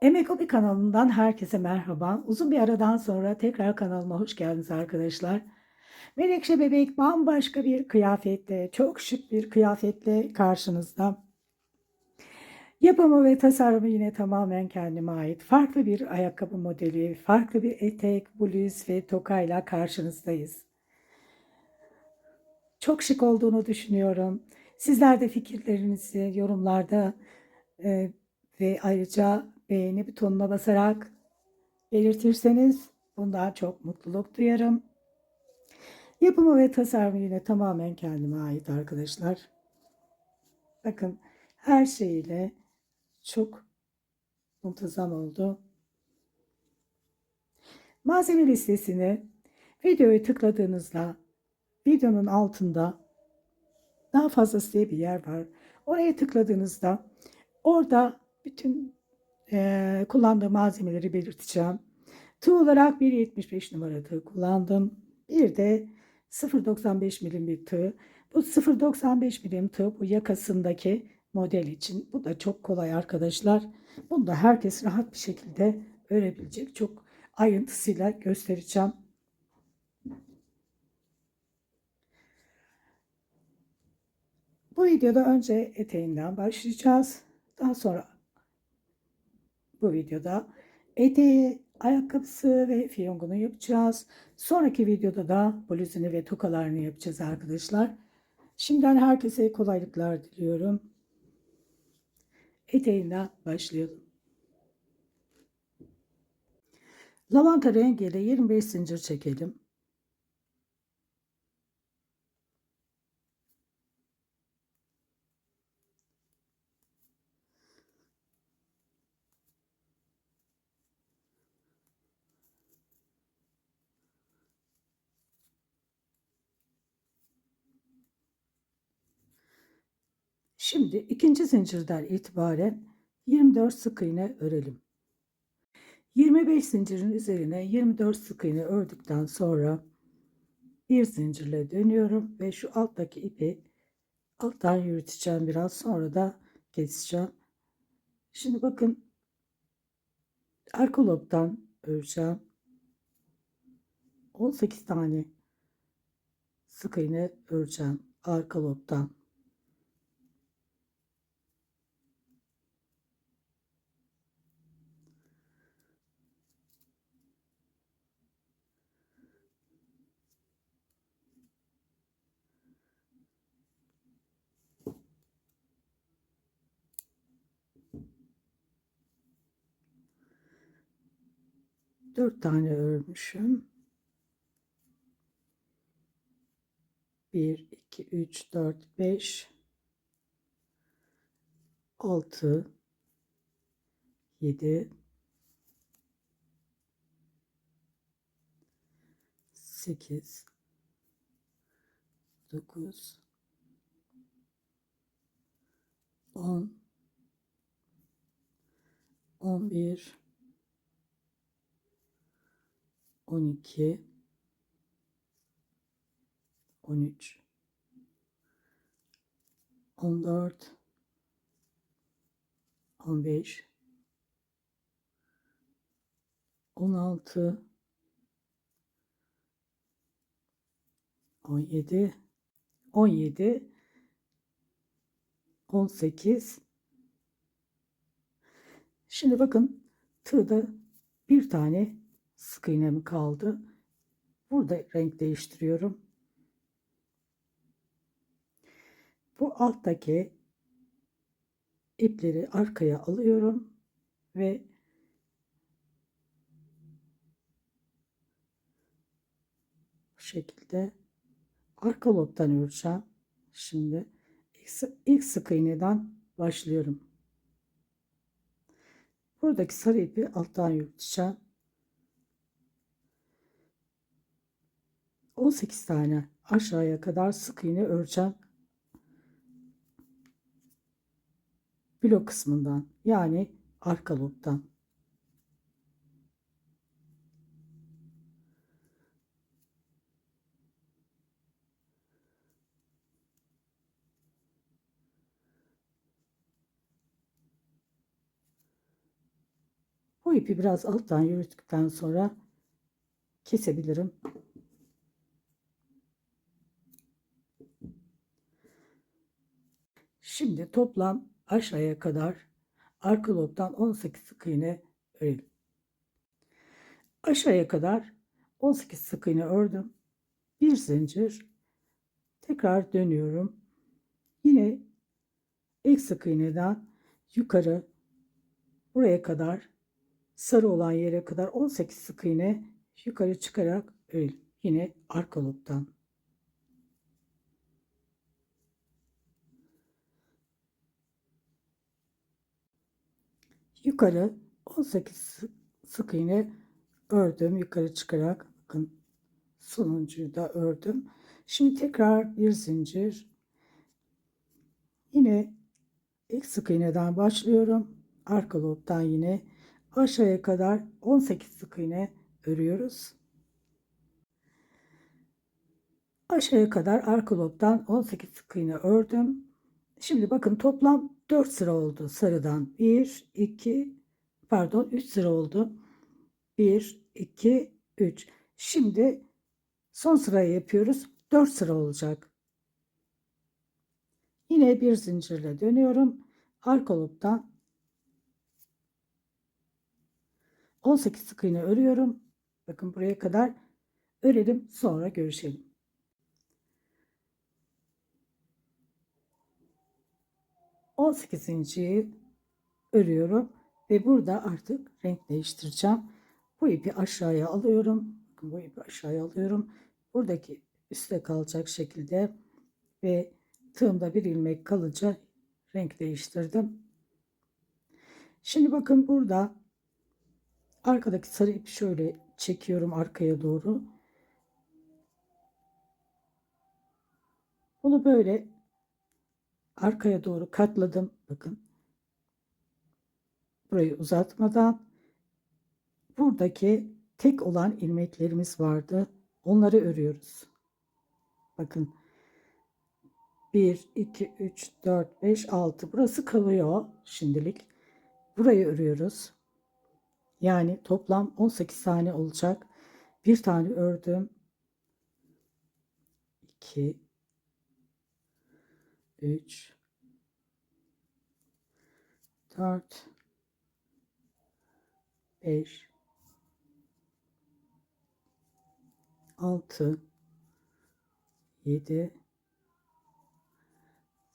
Emek Hobi kanalından herkese merhaba. Uzun bir aradan sonra tekrar kanalıma hoş geldiniz arkadaşlar. Menekşe bebek bambaşka bir kıyafetle, çok şık bir kıyafetle karşınızda. Yapımı ve tasarımı yine tamamen kendime ait. Farklı bir ayakkabı modeli, farklı bir etek, bluz ve tokayla karşınızdayız. Çok şık olduğunu düşünüyorum. Sizler de fikirlerinizi yorumlarda e, ve ayrıca beğeni butonuna basarak belirtirseniz bundan çok mutluluk duyarım. Yapımı ve tasarımı yine tamamen kendime ait arkadaşlar. Bakın her şeyiyle çok muntazam oldu. Malzeme listesini videoyu tıkladığınızda videonun altında daha fazlası diye bir yer var. Oraya tıkladığınızda orada bütün kullandığım malzemeleri belirteceğim. Tığ olarak 1,75 numara tığ kullandım. Bir de 0,95 milim bir tığ. Bu 0,95 milim tığ bu yakasındaki model için. Bu da çok kolay arkadaşlar. Bunu da herkes rahat bir şekilde örebilecek. Çok ayrıntısıyla göstereceğim. Bu videoda önce eteğinden başlayacağız. Daha sonra bu videoda eteği, ayakkabısı ve fiyongunu yapacağız. Sonraki videoda da bluzunu ve tokalarını yapacağız arkadaşlar. Şimdiden herkese kolaylıklar diliyorum. Eteğinden başlayalım. Lavanta rengiyle 25 zincir çekelim. Şimdi ikinci zincirden itibaren 24 sık iğne örelim. 25 zincirin üzerine 24 sık iğne ördükten sonra bir zincirle dönüyorum ve şu alttaki ipi alttan yürüteceğim, biraz sonra da keseceğim. Şimdi bakın, arka lobdan öreceğim. 18 tane sık iğne öreceğim arka lobdan. Dört tane örmüşüm. 1 2 3 4 5 6 7 8 9 10 11 12 13 14 15 16 17 17 18. Şimdi bakın, tığda bir tane sık iğnem kaldı. Burada renk değiştiriyorum. Bu alttaki ipleri arkaya alıyorum ve bu şekilde arka lobdan öreceğim. Şimdi ilk sık iğneden başlıyorum. Buradaki sarı ipi alttan yürüteceğim. 18 tane aşağıya kadar sık iğne öreceğim. Blok kısmından, yani arka lobdan. Bu ipi biraz alttan yürüttükten sonra kesebilirim. Şimdi toplam aşağıya kadar arka lobdan 18 sık iğne örelim. Aşağıya kadar 18 sık iğne ördüm. Bir zincir, tekrar dönüyorum. Yine ilk sık iğneden yukarı buraya kadar, sarı olan yere kadar 18 sık iğne yukarı çıkarak örelim. Yine arka lobdan. Yukarı 18 sık iğne ördüm yukarı çıkarak. Bakın sonuncuyu da ördüm. Şimdi tekrar bir zincir. Yine ilk sık iğneden başlıyorum. Arka lobdan yine aşağıya kadar 18 sık iğne örüyoruz. Aşağıya kadar arka lobdan 18 sık iğne ördüm. Şimdi bakın toplam 4 sıra oldu sarıdan. 1, 2, pardon 3 sıra oldu. 1, 2, 3. Şimdi son sırayı yapıyoruz. 4 sıra olacak. Yine bir zincirle dönüyorum. Arka lobdan 18 sık iğne örüyorum. Bakın buraya kadar örelim, sonra görüşelim. 18.'yi örüyorum ve burada artık renk değiştireceğim. Bu ipi aşağıya alıyorum. Bakın bu ipi aşağıya alıyorum. Buradaki üstte kalacak şekilde ve tığımda bir ilmek kalınca renk değiştirdim. Şimdi bakın burada arkadaki sarı ipi şöyle çekiyorum arkaya doğru. Bunu böyle arkaya doğru katladım. Bakın burayı uzatmadan buradaki tek olan ilmeklerimiz vardı. Onları örüyoruz. Bakın 1, 2, 3, 4, 5, 6. Burası kalıyor şimdilik. Burayı örüyoruz. Yani toplam 18 tane olacak. Bir tane ördüm. 2, 3, 4, 5, 6, 7,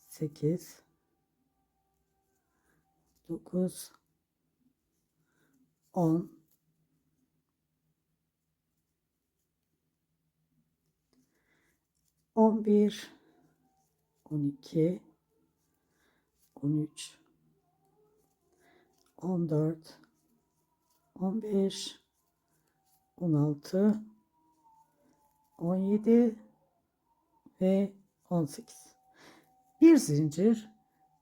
8, 9, 10, 11, 12, 13, 14, 15, 16, 17 ve 18. Bir zincir,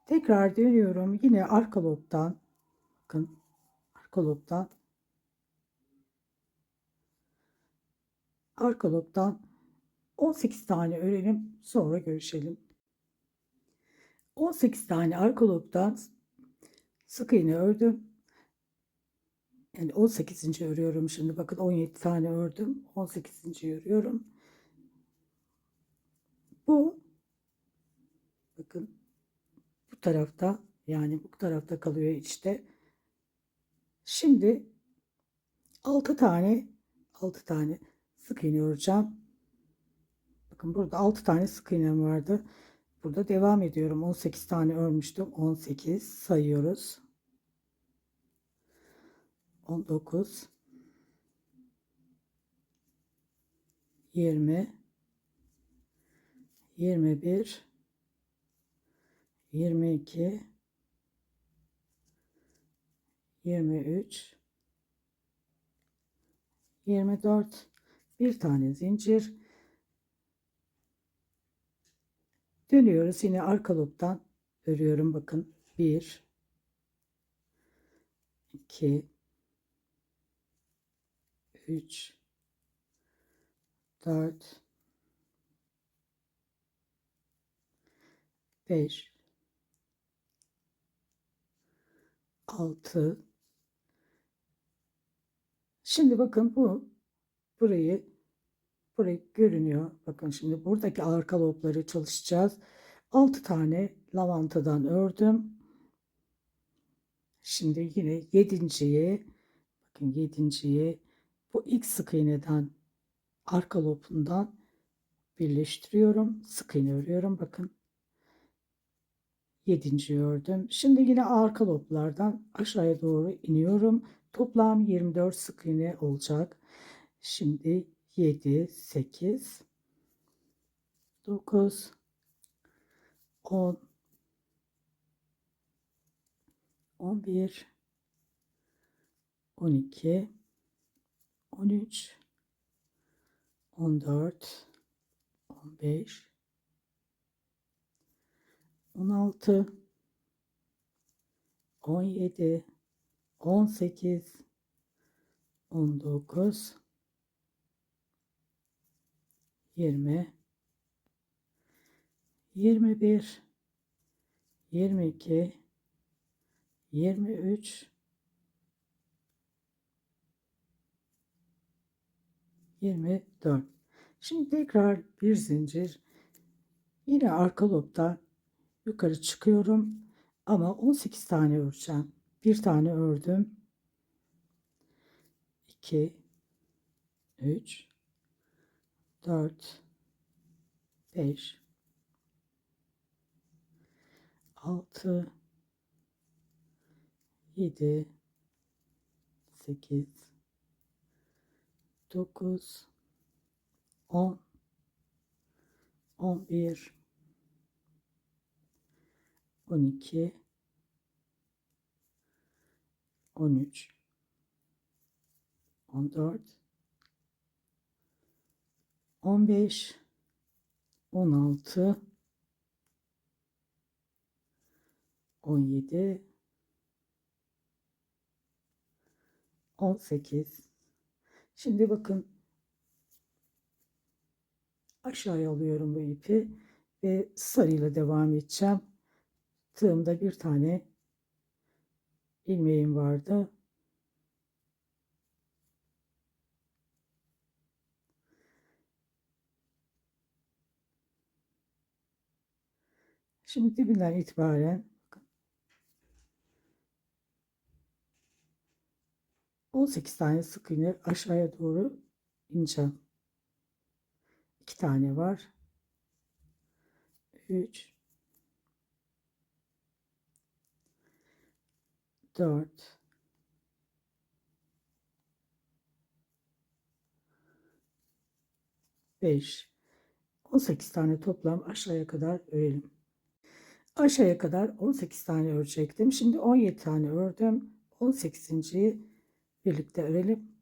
tekrar dönüyorum. Yine arka lobdan, bakın arka lobdan 18 tane örelim, sonra görüşelim. 18 tane arka lobdan sık iğne ördüm. Yani 18. örüyorum şimdi. Bakın 17 tane ördüm. 18. örüyorum. Bu bakın bu tarafta, yani bu tarafta kalıyor içte. Şimdi 6 tane sık iğne öreceğim. Bakın burada 6 tane sık iğnem vardı. Burada devam ediyorum. 18 tane örmüştüm. 18 sayıyoruz. 19, 20, 21, 22, 23, 24. Bir tane zincir. Dönüyoruz. Yine arka lobdan örüyorum. Bakın 1, 2, 3, 4, 5, 6, Şimdi bakın burayı görünüyor. Bakın şimdi buradaki arka lobları çalışacağız. 6 tane lavantadan ördüm. Şimdi yine yedinciyi bu ilk sık iğneden arka lopundan birleştiriyorum. Sık iğne örüyorum. Bakın 7. ördüm. Şimdi yine arka loblardan aşağıya doğru iniyorum. Toplam 24 sık iğne olacak. Şimdi 7, 8, 9, 10, 11, 12, 13, 14, 15, 16, 17, 18, 19, 20, 21, 22, 23, 24. Şimdi tekrar bir zincir. Yine arka lobda yukarı çıkıyorum. Ama 18 tane öreceğim. Bir tane ördüm. 2, 3, 4, 5, 6, 7, 8, 9, 10, 11, 12, 13, 14, 15, 16, 17, 18. Şimdi bakın aşağıya alıyorum bu ipi ve sarıyla devam edeceğim. Tığımda bir tane ilmeğim vardı. Şimdi dibinden itibaren 18 tane sık iğne aşağıya doğru ineceğim. 2 tane var. 3, 4, 5, 18 tane toplam aşağıya kadar örelim. Aşağıya kadar 18 tane örecektim. Şimdi 17 tane ördüm. 18.yi birlikte örelim.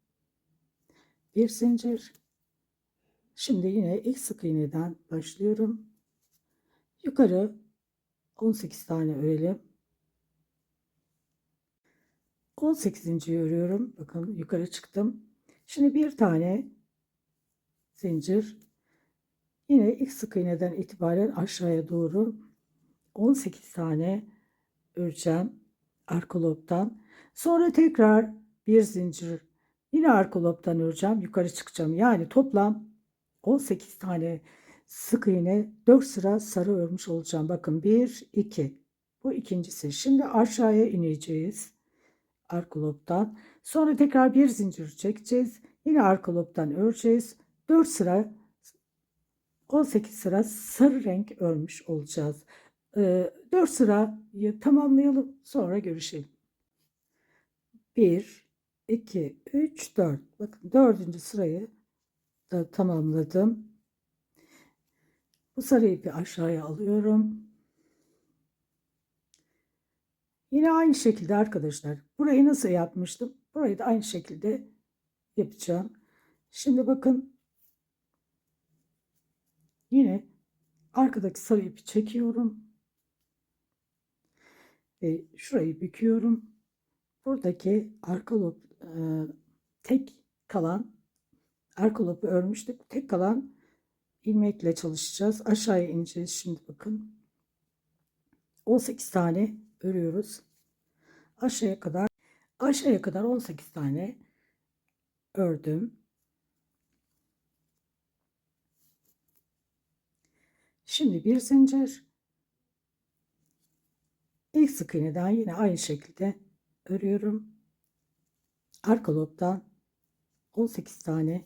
Bir zincir. Şimdi yine ilk sık iğneden başlıyorum. Yukarı 18 tane örelim. 18.yi örüyorum. Bakın yukarı çıktım. Şimdi bir tane zincir. Yine ilk sık iğneden itibaren aşağıya doğru 18 tane öreceğim arka lobdan. Sonra tekrar bir zincir. Yine arka lobdan öreceğim. Yukarı çıkacağım. Yani toplam 18 tane sık iğne 4 sıra sarı örmüş olacağım. Bakın 1, 2. Bu ikincisi. Şimdi aşağıya ineceğiz. Arka lobdan. Sonra tekrar bir zincir çekeceğiz. Yine arka lobdan öreceğiz. 4 sıra 18 sıra sarı renk örmüş olacağız. 4 sırayı tamamlayalım, sonra görüşelim. 1, 2, 3, 4. Bakın 4. sırayı da tamamladım. Bu sarı ipi aşağıya alıyorum. Yine aynı şekilde arkadaşlar. Burayı nasıl yapmıştım? Burayı da aynı şekilde yapacağım. Şimdi bakın yine arkadaki sarı ipi çekiyorum ve şurayı büküyorum. Buradaki arka lob tek kalan arka lobu örmüştük. Tek kalan ilmekle çalışacağız. Aşağıya ineceğiz şimdi bakın. 18 tane örüyoruz. Aşağıya kadar 18 tane ördüm. Şimdi bir zincir, ilk sık iğneden yine aynı şekilde örüyorum. Arka lobdan 18 tane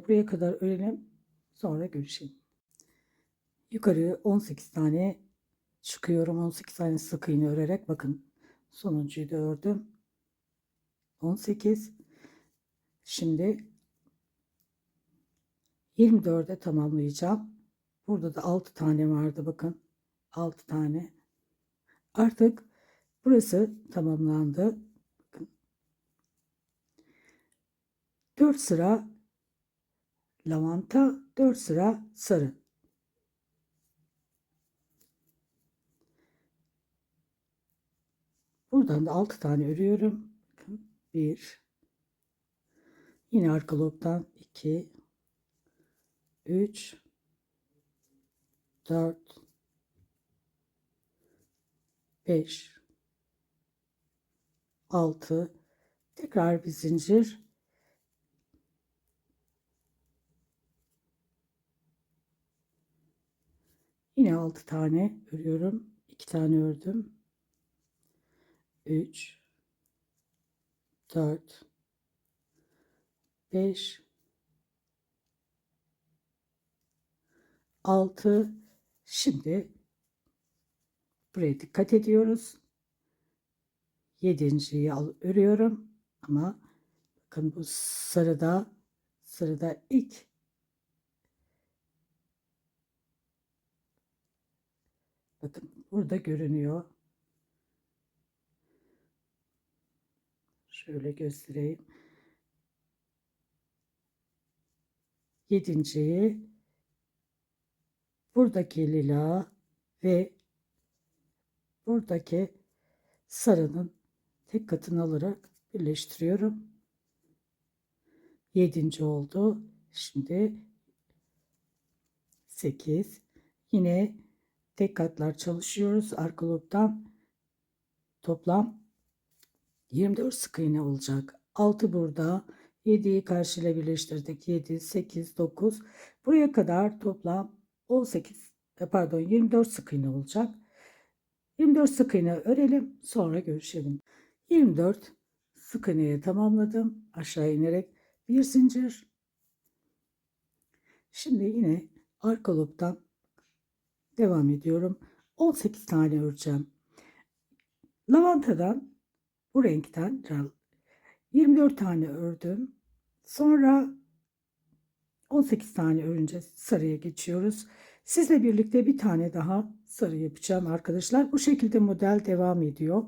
buraya kadar örelim, sonra görüşelim. Yukarı 18 tane çıkıyorum. 18 tane sık iğne örerek, bakın sonuncuyu da ördüm. 18. Şimdi 24'e tamamlayacağım. Burada da 6 tane vardı, bakın 6 tane. Artık burası tamamlandı. Bakın 4 sıra lavanta, 4 sıra sarı. Buradan da 6 tane örüyorum. Bakın 1, yine arka lobdan 2, 3, 4, 5, 6, tekrar bir zincir, yine 6 tane örüyorum. 2 tane ördüm. 3, 4, 5, 6. Şimdi buraya dikkat ediyoruz. 7.'yi örüyorum ama bakın bu sarıda ilk bakın burada görünüyor. Şöyle göstereyim. 7.'yi buradaki lila ve buradaki sarının tek katını alarak birleştiriyorum. 7. oldu. Şimdi 8. Yine tek katlar çalışıyoruz. Arka lobdan toplam 24 sık iğne olacak. 6 burada. 7'yi karşıyla birleştirdik. 7, 8, 9. Buraya kadar toplam 18, 24 sık iğne olacak. 24 sık iğne örelim, sonra görüşelim. 24 sık iğneyi tamamladım. Aşağı inerek bir zincir. Şimdi yine arka lobdan devam ediyorum. 18 tane öreceğim. Lavantadan, bu renkten 24 tane ördüm. Sonra 18 tane örünce sarıya geçiyoruz. Sizle birlikte bir tane daha sarı yapacağım arkadaşlar. Bu şekilde model devam ediyor.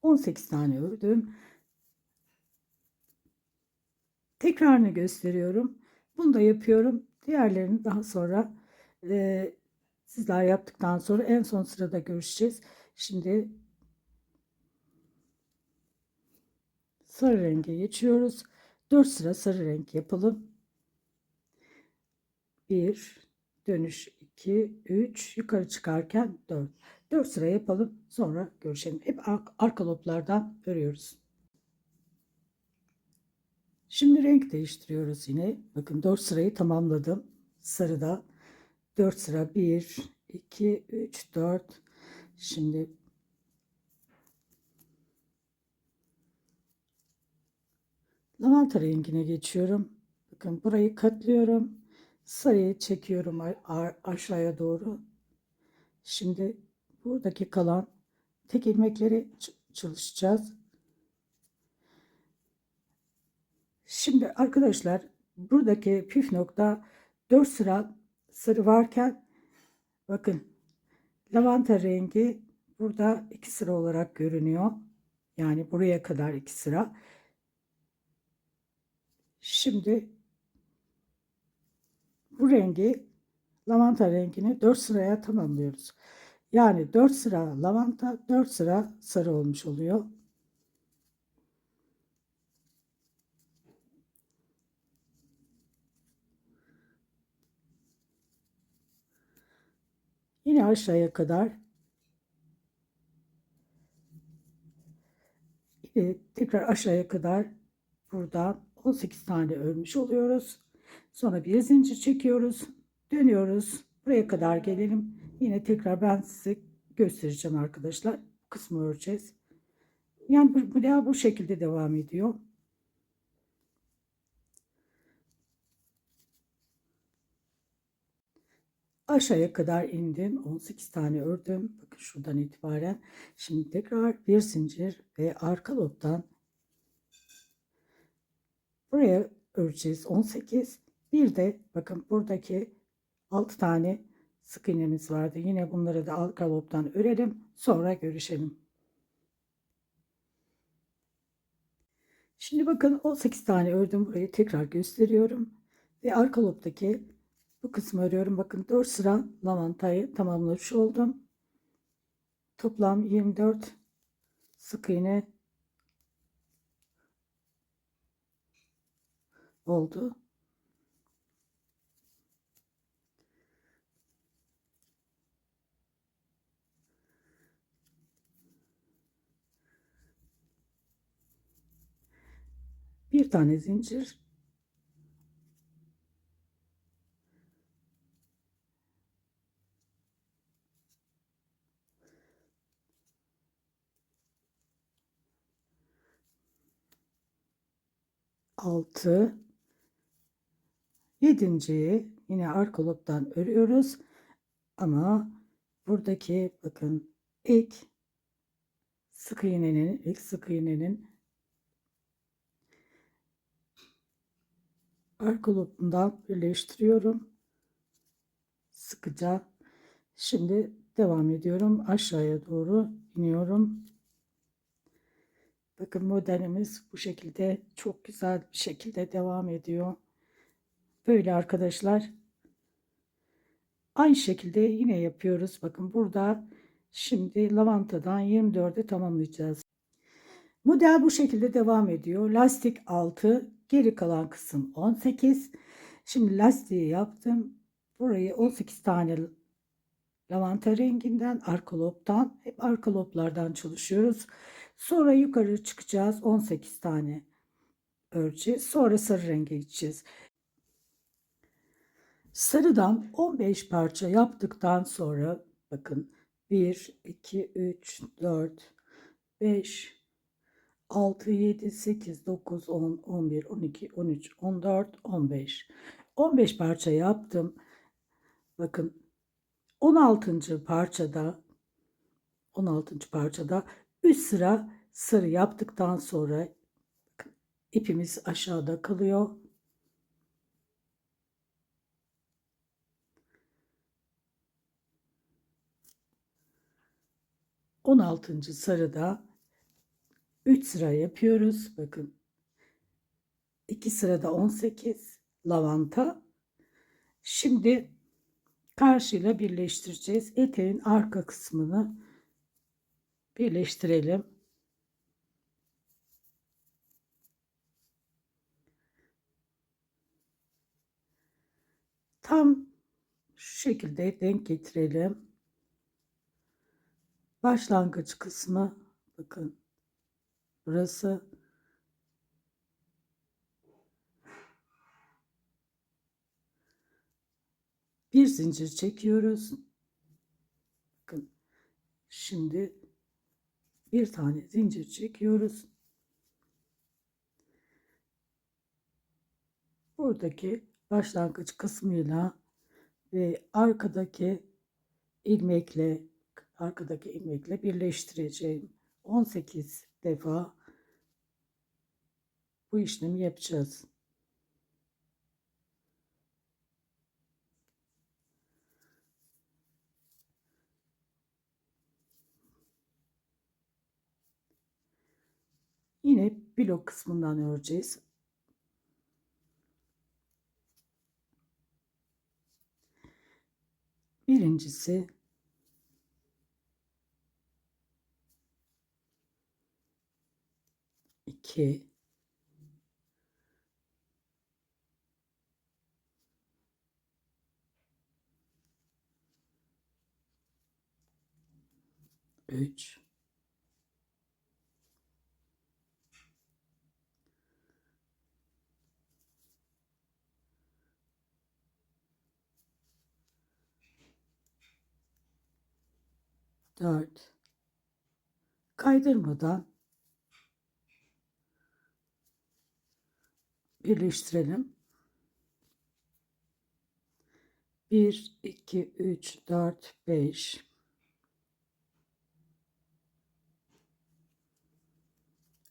18 tane ördüm. Tekrarını gösteriyorum. Bunu da yapıyorum. Diğerlerini daha sonra sizler yaptıktan sonra en son sırada görüşeceğiz. Şimdi sarı renge geçiyoruz. 4 sıra sarı renk yapalım. 1, dönüş 2, 3, yukarı çıkarken 4. 4 sıra yapalım, sonra görüşelim. Hep arka loblardan örüyoruz. Şimdi renk değiştiriyoruz yine. Bakın 4 sırayı tamamladım. Sarıda 4 sıra, 1, 2, 3, 4. Şimdi lavanta rengine geçiyorum. Bakın burayı katlıyorum. Sarıyı çekiyorum aşağıya doğru. Şimdi buradaki kalan tek ilmekleri çalışacağız. Şimdi arkadaşlar, buradaki püf nokta, 4 sıra sarı varken Bakın, lavanta rengi burada 2 sıra olarak görünüyor. Yani buraya kadar 2 sıra. Şimdi bu rengi, lavanta rengini 4 sıraya tamamlıyoruz. Yani 4 sıra lavanta, 4 sıra sarı olmuş oluyor. Yine aşağıya kadar, yine tekrar aşağıya kadar buradan 18 tane örmüş oluyoruz. Sonra bir zincir çekiyoruz. Dönüyoruz. Buraya kadar gelelim. Yine tekrar ben size göstereceğim arkadaşlar. Bu kısmı öreceğiz. Yani bu şekilde devam ediyor. Aşağıya kadar indim. 18 tane ördüm. Bakın şuradan itibaren. Şimdi tekrar bir zincir ve arka lobdan buraya öreceğiz. 18. Bir de bakın buradaki 6 tane sık iğnemiz vardı. Yine bunları da arka lobdan örelim. Sonra görüşelim. Şimdi bakın 18 tane ördüm. Burayı tekrar gösteriyorum. Ve arka lobdaki bu kısmı örüyorum. Bakın 4 sıra lavantayı tamamlamış oldum. Toplam 24 sık iğne oldu. Bir tane zincir, 6, 7.'yi yine arka lobdan örüyoruz. Ama buradaki bakın ilk sık iğnenin arka lobundan birleştiriyorum. Sıkıca. Şimdi devam ediyorum. Aşağıya doğru iniyorum. Bakın modelimiz bu şekilde çok güzel bir şekilde devam ediyor. Böyle arkadaşlar. Aynı şekilde yine yapıyoruz. Bakın burada şimdi lavantadan 24'e tamamlayacağız. Model bu şekilde devam ediyor. Lastik 6, geri kalan kısım 18. Şimdi lastiği yaptım. Burayı 18 tane lavanta renginden, arka lobdan, hep arka loblardan çalışıyoruz. Sonra yukarı çıkacağız. 18 tane öreceğiz. Sonra sarı renge gideceğiz. Sarıdan 15 parça yaptıktan sonra bakın 1, 2, 3, 4, 5, 6, 7, 8, 9, 10, 11, 12, 13, 14, 15. 15 parça yaptım. Bakın 16. parçada 16. parçada 3 sıra sarı yaptıktan sonra ipimiz aşağıda kalıyor. 16. sarıda 3 sıra yapıyoruz. Bakın 2 sırada 18 lavanta. Şimdi karşıyla birleştireceğiz. Eteğin arka kısmını birleştirelim. Tam şu şekilde denk getirelim. Başlangıç kısmı bakın burası. Bir zincir çekiyoruz. Bakın şimdi bir tane zincir çekiyoruz. Buradaki başlangıç kısmıyla ve arkadaki ilmekle birleştireceğim. 18 defa bu işlemi yapacağız. Yine blok kısmından öreceğiz. Birincisi, 2, 3, 4, kaydırmadan birleştirelim. 1, 2, 3, 4, 5,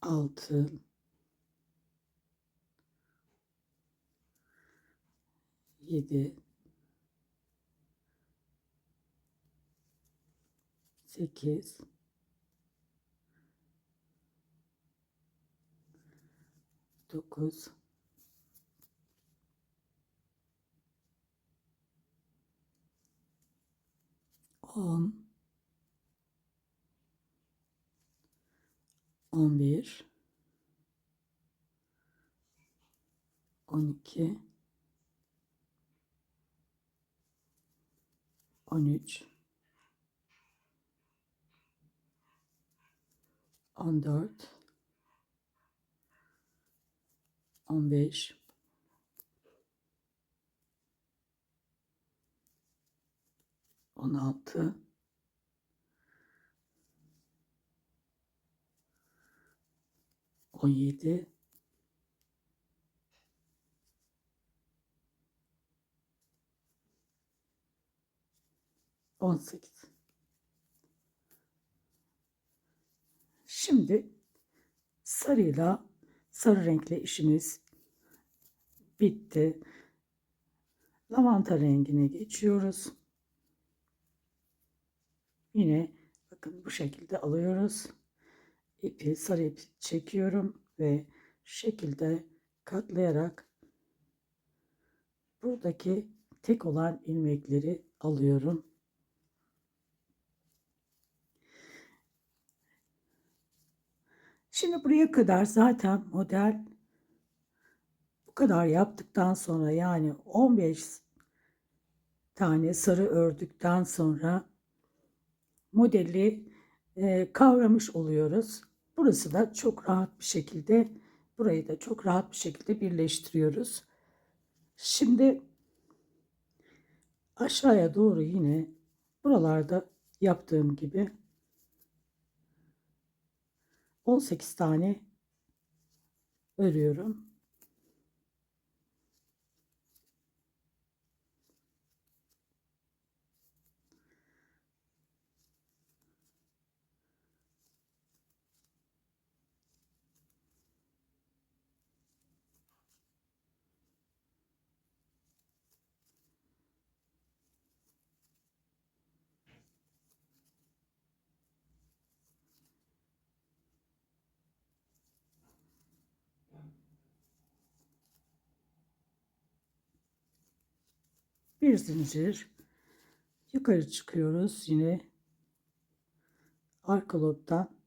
6, 7, 8, 9, 10, 11, 12, 13, 14, 15, 16, 17, 18. Şimdi sarı renkli işimiz bitti. Lavanta rengine geçiyoruz. Yine bakın bu şekilde alıyoruz. Sarı ipi çekiyorum ve şu şekilde katlayarak buradaki tek olan ilmekleri alıyorum. Şimdi buraya kadar zaten model bu kadar yaptıktan sonra, yani 15 tane sarı ördükten sonra modeli kavramış oluyoruz. Burası da çok rahat bir şekilde, burayı da çok rahat bir şekilde birleştiriyoruz. Şimdi aşağıya doğru yine buralarda yaptığım gibi 18 tane örüyorum. Bir zincir yukarı çıkıyoruz, yine arka lobdan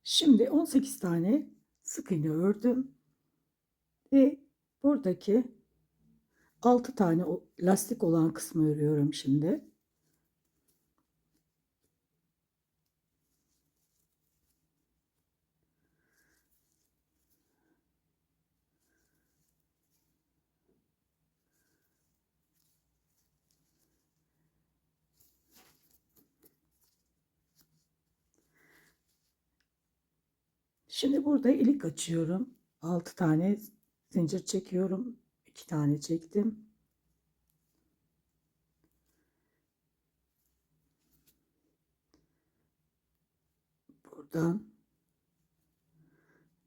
Şimdi 18 tane sık iğne ördüm ve buradaki 6 tane lastik olan kısmı örüyorum şimdi. Şimdi burada ilik açıyorum. 6 tane zincir çekiyorum. 2 tane çektim. Buradan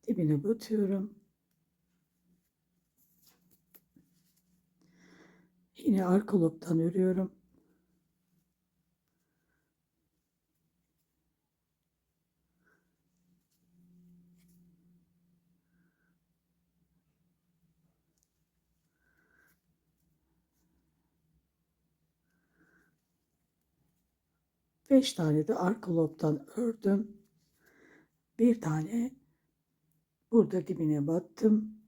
dibine batıyorum. Yine arka lobdan örüyorum. Beş tane de arka lobdan ördüm. Bir tane burada dibine battım.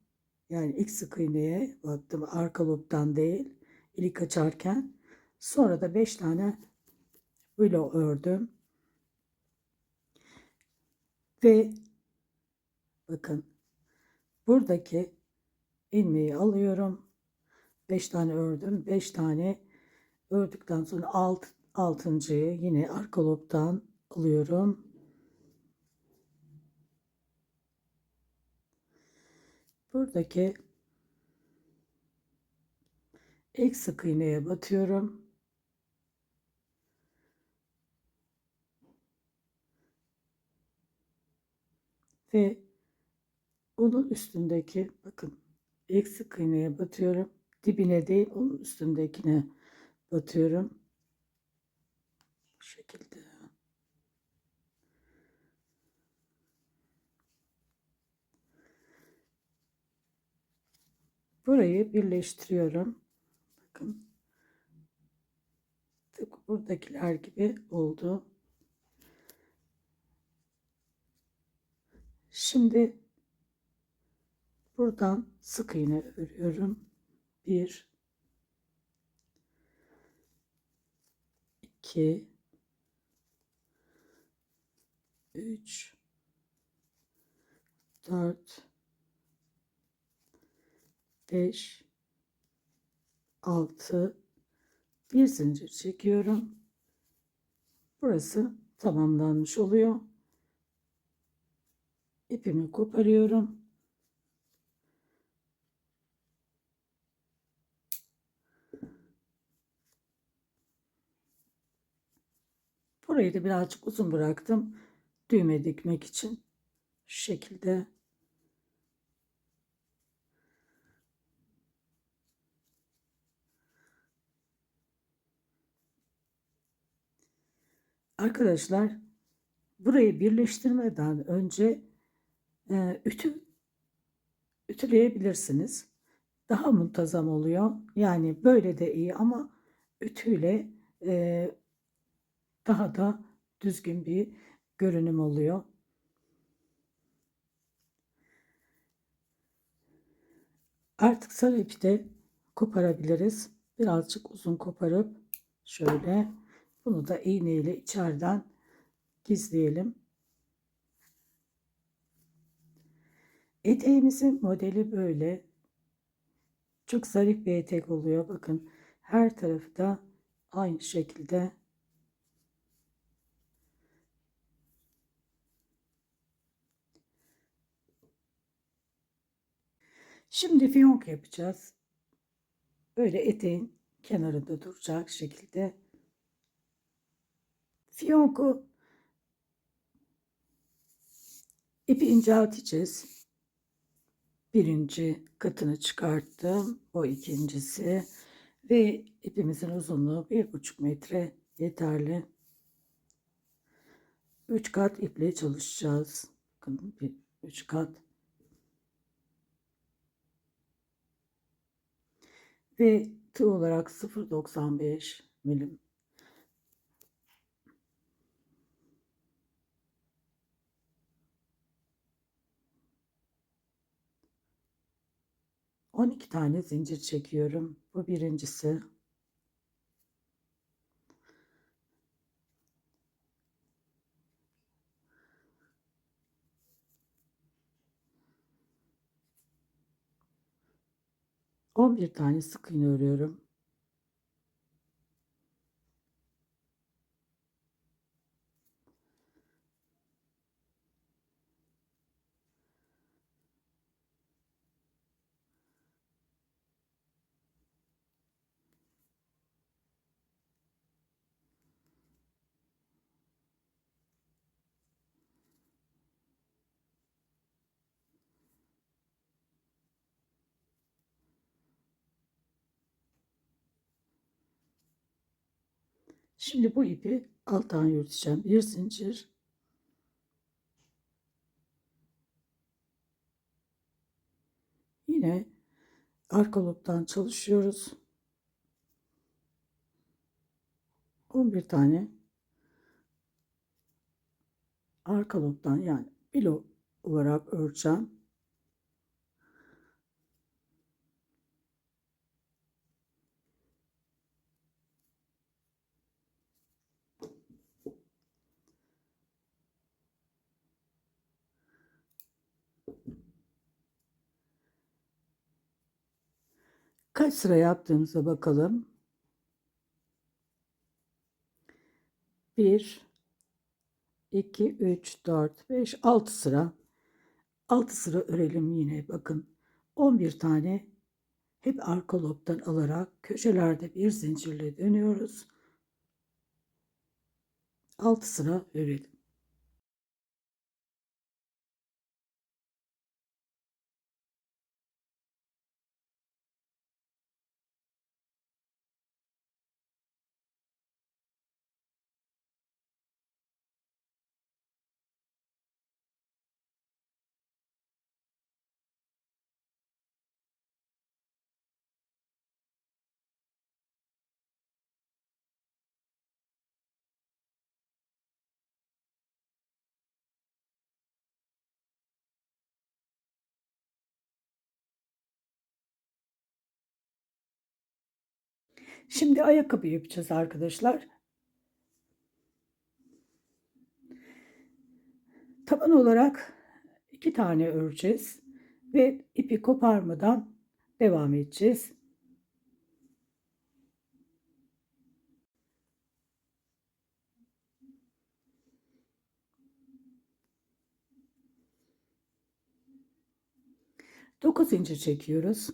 Yani ilk sık iğneye battım. Arka lobdan değil. İlik açarken. Sonra da 5 tane rulo ördüm. Ve bakın buradaki ilmeği alıyorum. 5 tane ördüm. 5 tane ördükten sonra altıncıyı yine arka lobdan alıyorum. Buradaki ilk sık iğneye batıyorum. Ve onun üstündeki bakın ilk sık iğneye batıyorum. Dibine değil onun üstündekine batıyorum. Bu şekilde. Burayı birleştiriyorum. Bakın. Tıpkı buradakiler gibi oldu. Şimdi buradan sık iğne örüyorum. 1 2 3 4 5 6 bir zincir çekiyorum. Burası tamamlanmış oluyor. İpimi koparıyorum. Burayı da birazcık uzun bıraktım. Düğme dikmek için. Şu şekilde. Arkadaşlar burayı birleştirmeden önce ütüleyebilirsiniz. Daha muntazam oluyor. Yani böyle de iyi ama ütüyle e, daha da düzgün bir görünüm oluyor. Artık sarı ipi de koparabiliriz. Birazcık uzun koparıp şöyle bunu da iğne ile içeriden gizleyelim. Eteğimizin modeli böyle. Çok zarif bir etek oluyor. Bakın her tarafı da aynı şekilde. Şimdi fiyonk yapacağız. Böyle eteğin kenarında duracak şekilde. Fiyonku ipi incelteceğiz. Birinci katını çıkarttım. O ikincisi. Ve ipimizin uzunluğu 1,5 metre yeterli. 3 kat iple çalışacağız. Bakın 3 kat. Ve tığ olarak 0,95 milim. 12 tane zincir çekiyorum. Bu birincisi. On bir tane sık iğne örüyorum. Şimdi bu ipi alttan yürüteceğim. Bir zincir. Yine arka lobdan çalışıyoruz. 11 tane arka lobdan, yani bir lob olarak öreceğim. Kaç sıra yaptığımıza bakalım. 1, 2, 3, 4, 5, 6 sıra. 6 sıra örelim yine. Bakın 11 tane hep arka lobdan alarak köşelerde bir zincirle dönüyoruz. 6 sıra örelim. Şimdi ayakkabı yapacağız arkadaşlar. Taban olarak 2 tane öreceğiz ve ipi koparmadan devam edeceğiz. Dokuz zincir çekiyoruz.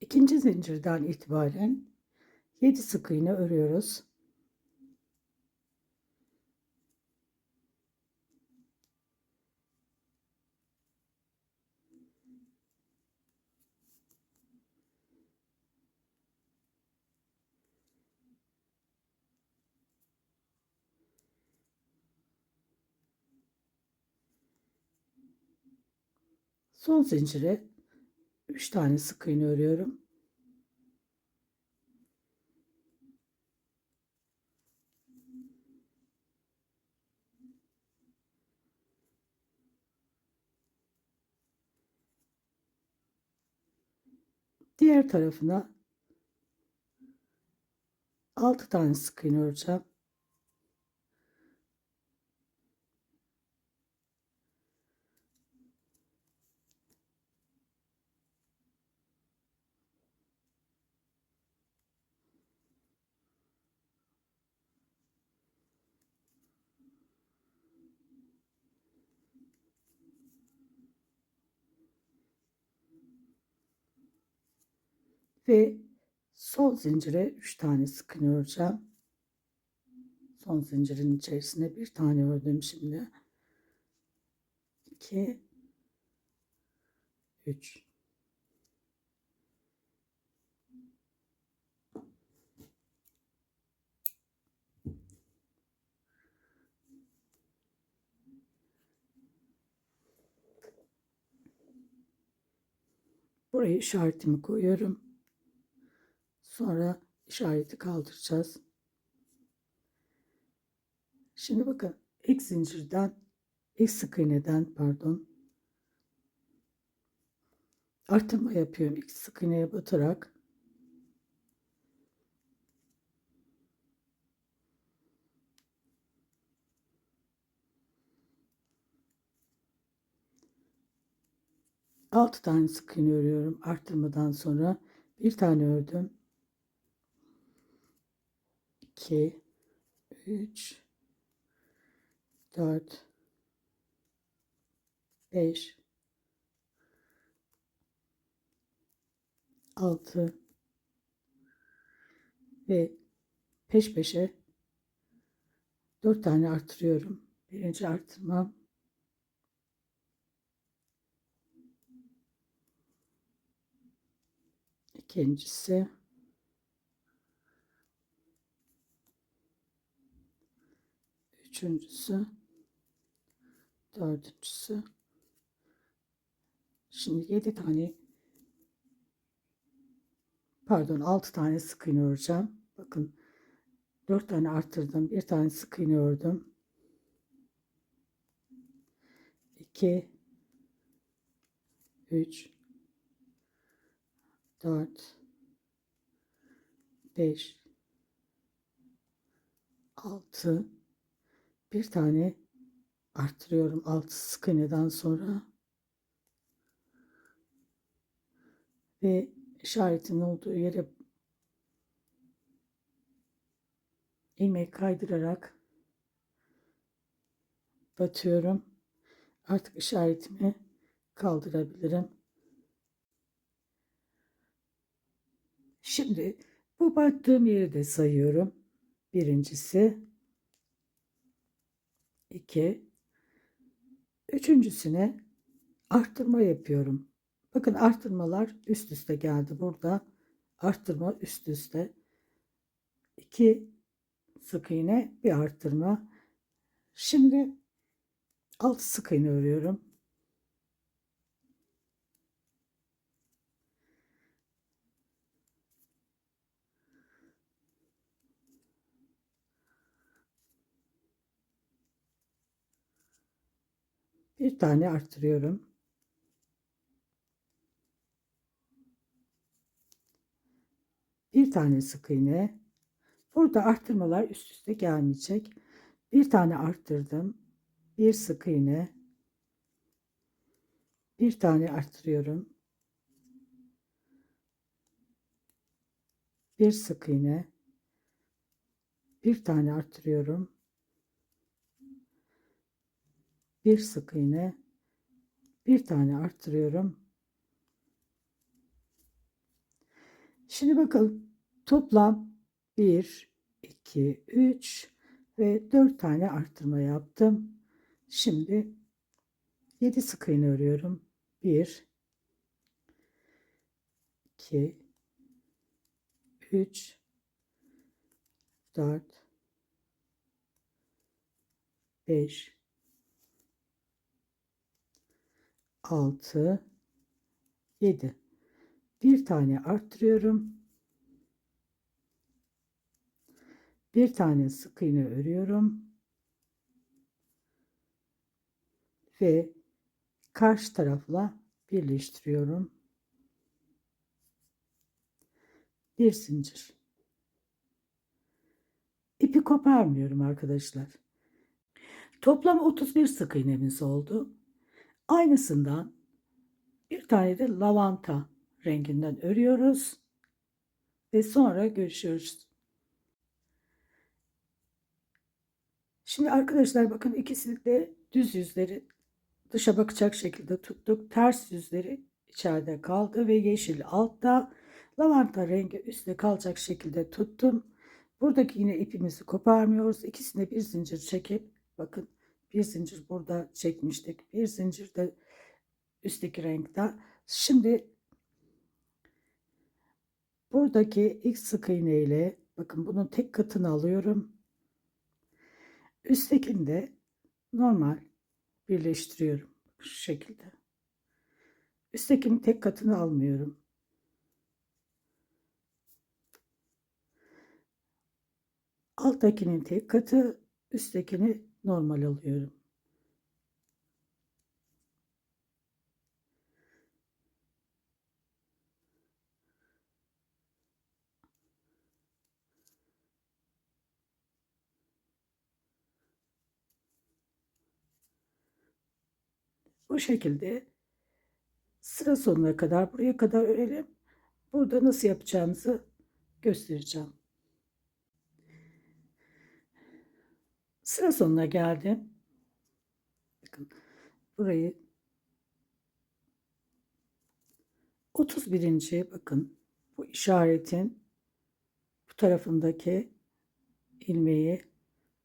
İkinci zincirden itibaren 7 sık iğne örüyoruz. Son zincire 3 tane sık iğne örüyorum. Diğer tarafına 6 tane sık iğne öreceğim. Ve son zincire 3 tane sık iğne öreceğim. Son zincirin içerisine bir tane ördüm şimdi. 2, 3. Buraya işaretimi koyuyorum. Sonra işareti kaldıracağız. Şimdi bakın ilk sık iğneden artırma yapıyorum. İlk sık iğneye batarak altı tane sık iğne örüyorum. Arttırmadan sonra bir tane ördüm. 2, 3, 4, 5, 6 ve peş peşe 4 tane artırıyorum. Birinci artırmam, ikincisi, üçüncüsü, dördüncüsü. Şimdi 6 tane sık iğne öreceğim. Bakın 4 tane arttırdım. Bir tane sık iğne ördüm. 2, 3, 4, 5, 6, bir tane arttırıyorum 6 sık iğneden sonra ve işaretin olduğu yere ilmeği kaydırarak batıyorum. Artık işaretimi kaldırabilirim. Şimdi bu battığım yeri de sayıyorum. Birincisi, 2, üçüncüsüne arttırma yapıyorum. Bakın arttırmalar üst üste geldi. Burada arttırma üst üste. 2 sık iğne, bir arttırma. Şimdi 6 sık iğne örüyorum. Bir tane arttırıyorum. Bir tane sık iğne. Burada arttırmalar üst üste gelmeyecek. Bir tane arttırdım. Bir sık iğne. Bir tane arttırıyorum. Bir sık iğne. Bir tane arttırıyorum. Bir sık iğne. Bir tane arttırıyorum. Şimdi bakın toplam 1, 2, 3 ve 4 tane arttırma yaptım. Şimdi 7 sık iğne örüyorum. 1, 2, 3, 4, 5, 6, 7. Bir tane arttırıyorum. Bir tane sık iğne örüyorum. Ve karşı tarafla birleştiriyorum. Bir zincir. İpi koparmıyorum arkadaşlar. Toplam 31 sık iğnemiz oldu. Aynısından bir tane de lavanta renginden örüyoruz. Ve sonra görüşürüz. Şimdi arkadaşlar bakın ikisini de düz yüzleri dışa bakacak şekilde tuttuk. Ters yüzleri içeride kaldı ve yeşil altta. Lavanta rengi üstte kalacak şekilde tuttum. Buradaki yine ipimizi koparmıyoruz. İkisine bir zincir çekip bakın bir zincir burada çekmiştik. Bir zincir de üstteki renkte. Şimdi buradaki ilk sık iğne ile bakın bunun tek katını alıyorum. Üsttekini de normal birleştiriyorum şu şekilde. Üsttekinin tek katını almıyorum. Alttakinin tek katı, üsttekini normal alıyorum. Bu şekilde sıra sonuna kadar, buraya kadar örelim. Burada nasıl yapacağımızı göstereceğim. Sıra sonuna geldim. Bakın burayı 31. bakın bu işaretin bu tarafındaki ilmeği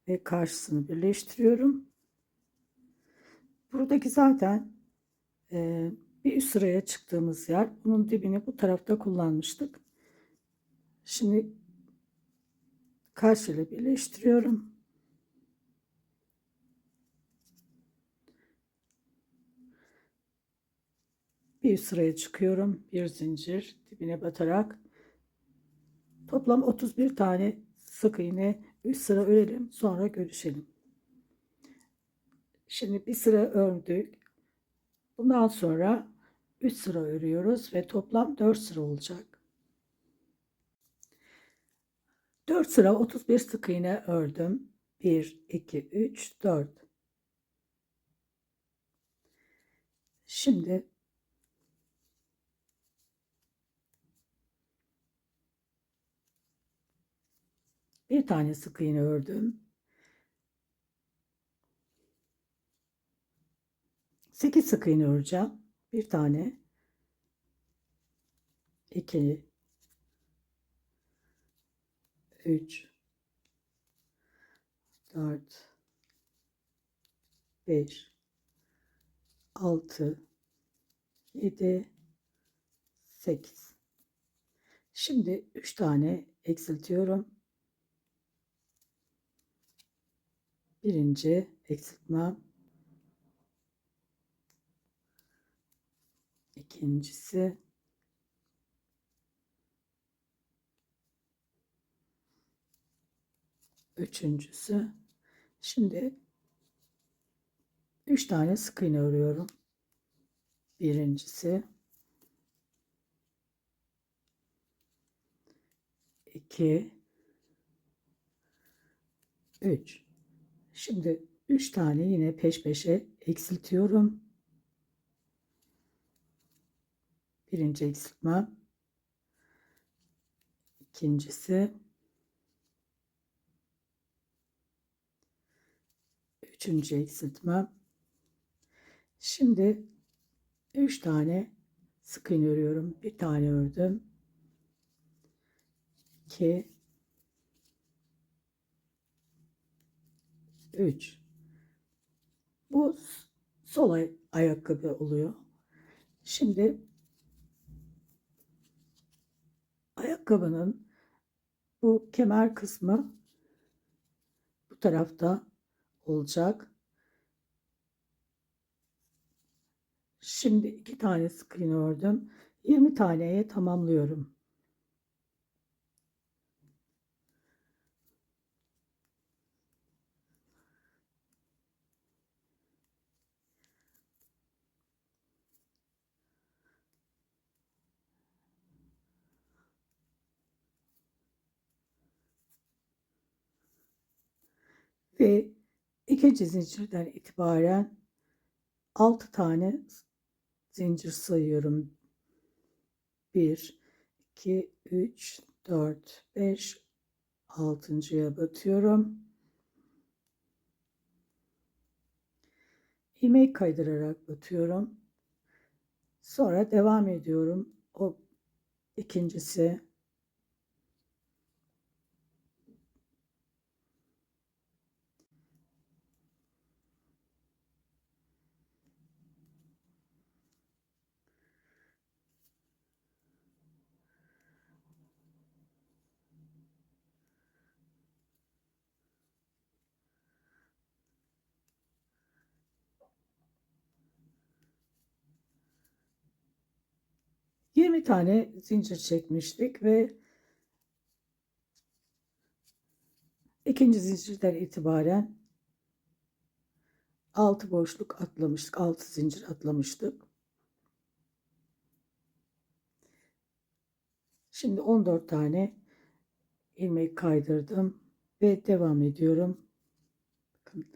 ve karşısını birleştiriyorum. Buradaki zaten bir üst sıraya çıktığımız yer. Bunun dibini bu tarafta kullanmıştık. Şimdi karşıyla birleştiriyorum. Bir üst sıraya çıkıyorum. Bir zincir dibine batarak toplam 31 tane sık iğne üst sıra örelim. Sonra görüşelim. Şimdi bir sıra ördük. Bundan sonra 3 sıra örüyoruz ve toplam 4 sıra olacak. 4 sıra 31 sık iğne ördüm. 1, 2, 3, 4. Şimdi bir tane sık iğne ördüm. 8 sık iğne öreceğim. Bir tane, 2, 3, 4, 5, 6, 7, 8. Şimdi 3 tane eksiltiyorum. Birinci eksiltmem. İkincisi. Üçüncüsü. Şimdi 3 tane sık iğne örüyorum. Birincisi. 2, 3. Şimdi 3 tane yine peş peşe eksiltiyorum. Birinci eksiltmem. İkincisi. Üçüncü eksiltmem. Şimdi 3 tane sık iğne örüyorum. Bir tane ördüm. 2, 3. Bu sol ayakkabı oluyor. Şimdi ayakkabının bu kemer kısmı bu tarafta olacak. Şimdi 2 tane sık iğne ördüm. 20 taneye tamamlıyorum. Ve ikinci zincirden itibaren 6 tane zincir sayıyorum. 1, 2, 3, 4, 5, 6.'ya batıyorum. İlmek kaydırarak batıyorum. Sonra devam ediyorum. O ikincisi. ...20 tane zincir çekmiştik ve ikinci zincirden itibaren 6 boşluk atlamıştık. 6 zincir atlamıştık. Şimdi 14 tane ilmek kaydırdım ve devam ediyorum. Bakın,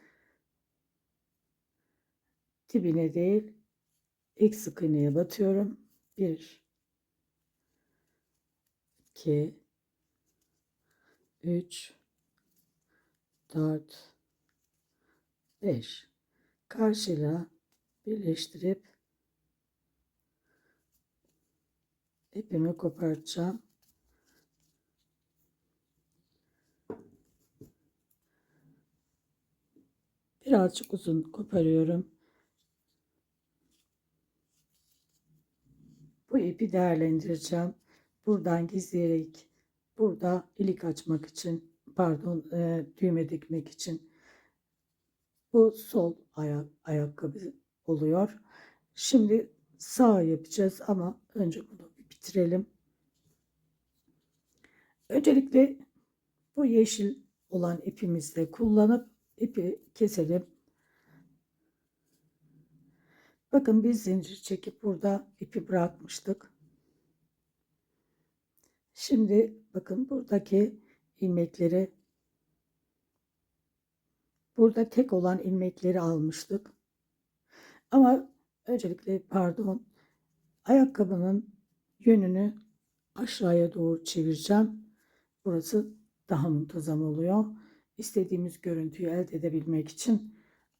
dibine değil, ilk sık iğneye batıyorum. 1 2 3 4 5 karşıyla birleştirip ipimi kopartacağım. Birazcık uzun koparıyorum. Bu ipi değerlendireceğim. Buradan gizleyerek burada ilik açmak için, pardon, düğme dikmek için. Bu sol ayakkabı oluyor. Şimdi sağ yapacağız ama önce bunu bitirelim. Öncelikle bu yeşil olan ipimizle kullanıp ipi keselim. Bakın biz zincir çekip burada ipi bırakmıştık. Şimdi bakın buradaki ilmekleri, burada tek olan ilmekleri almıştık. Ama öncelikle pardon, ayakkabının yönünü aşağıya doğru çevireceğim. Burası daha muntazam oluyor. İstediğimiz görüntüyü elde edebilmek için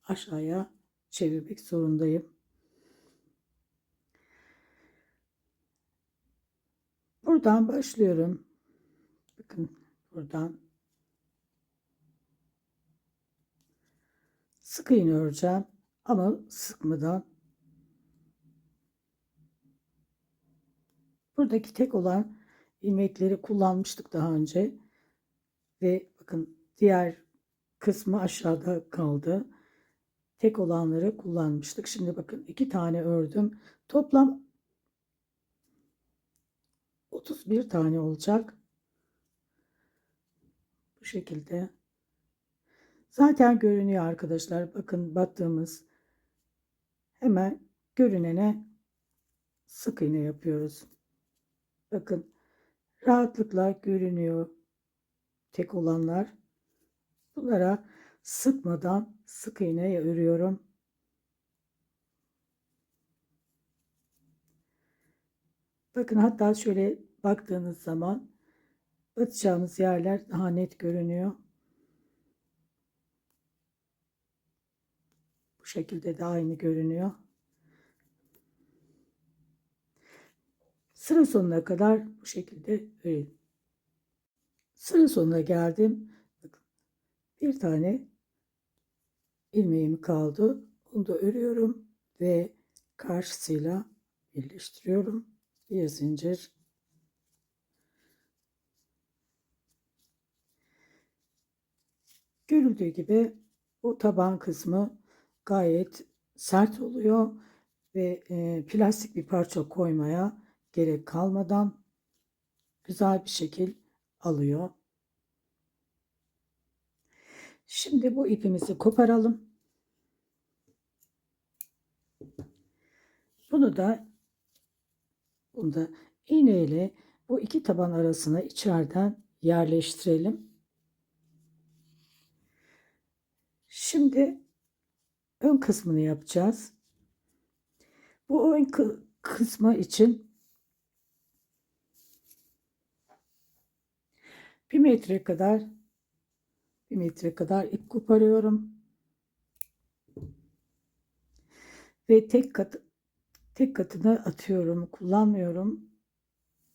aşağıya çevirmek zorundayım. Buradan başlıyorum. Bakın buradan sık iğne öreceğim ama sıkmadan. Buradaki tek olan ilmekleri kullanmıştık daha önce ve bakın diğer kısmı aşağıda kaldı. Tek olanları kullanmıştık. Şimdi bakın 2 tane ördüm. Toplam 31 tane olacak. Bu şekilde. Zaten görünüyor arkadaşlar. Bakın battığımız hemen görünene sık iğne yapıyoruz. Bakın rahatlıkla görünüyor tek olanlar. Bunlara sıkmadan sık iğne örüyorum. Bakın hatta şöyle baktığınız zaman batacağımız yerler daha net görünüyor. Bu şekilde de aynı görünüyor. Sıra sonuna kadar bu şekilde öreyim. Sıra sonuna geldim. Bakın, bir tane ilmeğim kaldı. Onu da örüyorum ve karşısıyla birleştiriyorum. Bir zincir. Görüldüğü gibi bu taban kısmı gayet sert oluyor ve plastik bir parça koymaya gerek kalmadan güzel bir şekil alıyor. Şimdi bu ipimizi koparalım. Bunu da iğne ile bu iki taban arasına içeriden yerleştirelim. Şimdi ön kısmını yapacağız. Bu ön kısmı için 1 metre kadar ip koparıyorum ve tek katını atıyorum, kullanmıyorum.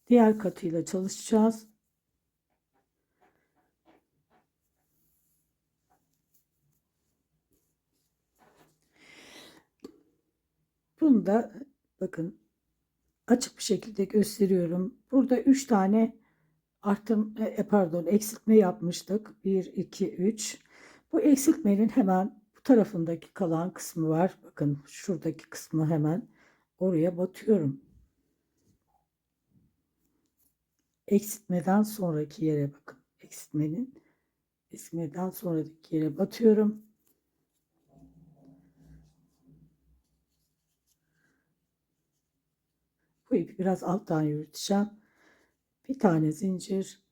Diğer katıyla çalışacağız. Bunu da bakın açık bir şekilde gösteriyorum. Burada 3 tane eksiltme yapmıştık. 1 2 3. Bu eksiltmenin hemen bu tarafındaki kalan kısmı var. Bakın şuradaki kısmı hemen oraya batıyorum. Eksiltmeden sonraki yere bakın. Eksiltmeden sonraki yere batıyorum. Bu ipi biraz alttan yürüteceğim. Bir tane zincir.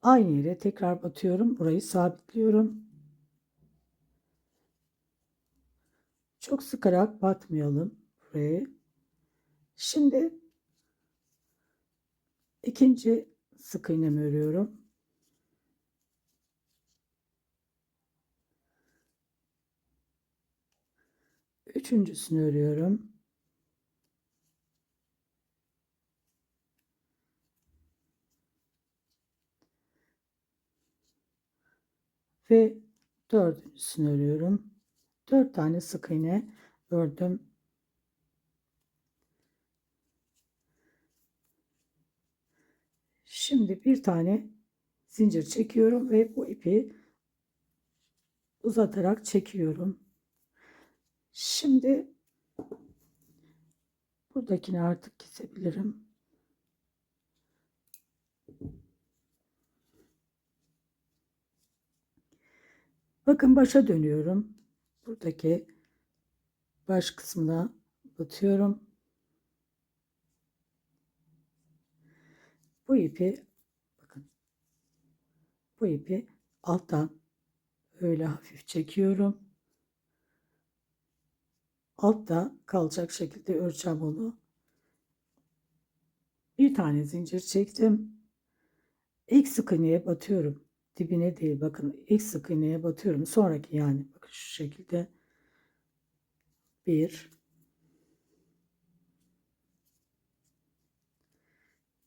Aynı yere tekrar batıyorum. Burayı sabitliyorum. Çok sıkarak batmayalım burayı. Şimdi ikinci sık iğnemi örüyorum. Üçüncüsünü örüyorum. Ve dördüncüsünü örüyorum. 4 tane sık iğne ördüm. Şimdi bir tane zincir çekiyorum ve bu ipi uzatarak çekiyorum. Şimdi buradakini artık kesebilirim. Bakın başa dönüyorum. Buradaki baş kısmına batıyorum. Bu ipi bakın, bu ipi alttan öyle hafif çekiyorum. Altta kalacak şekilde öreceğim onu. Bir tane zincir çektim. İlk sık iğneye batıyorum. Dibine değil, bakın ilk sık iğneye batıyorum. Sonraki, yani bakın şu şekilde. Bir,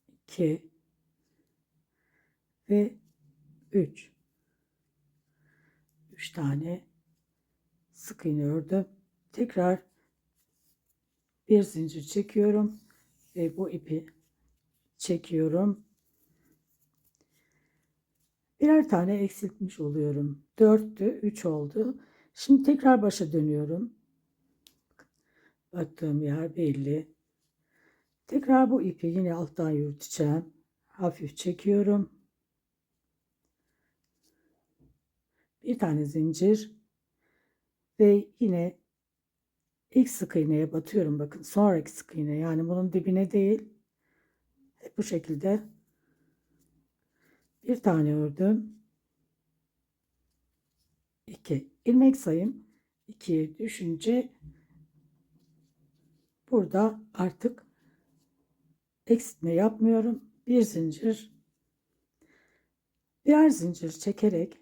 iki ve üç. Üç tane sık iğne ördüm. Tekrar bir zincir çekiyorum ve bu ipi çekiyorum. Birer tane eksiltmiş oluyorum. 4'tü, 3 oldu. Şimdi tekrar başa dönüyorum. Battığım yer belli. Tekrar bu ipi yine alttan yürüteceğim. Hafif çekiyorum. Bir tane zincir ve yine ilk sık iğneye batıyorum. Bakın sonraki sık iğne, yani bunun dibine değil. Hep bu şekilde bir tane ördüm. 2 ilmek sayım 2'ye düşünce burada artık eksiltme yapmıyorum. Bir zincir, birer zincir çekerek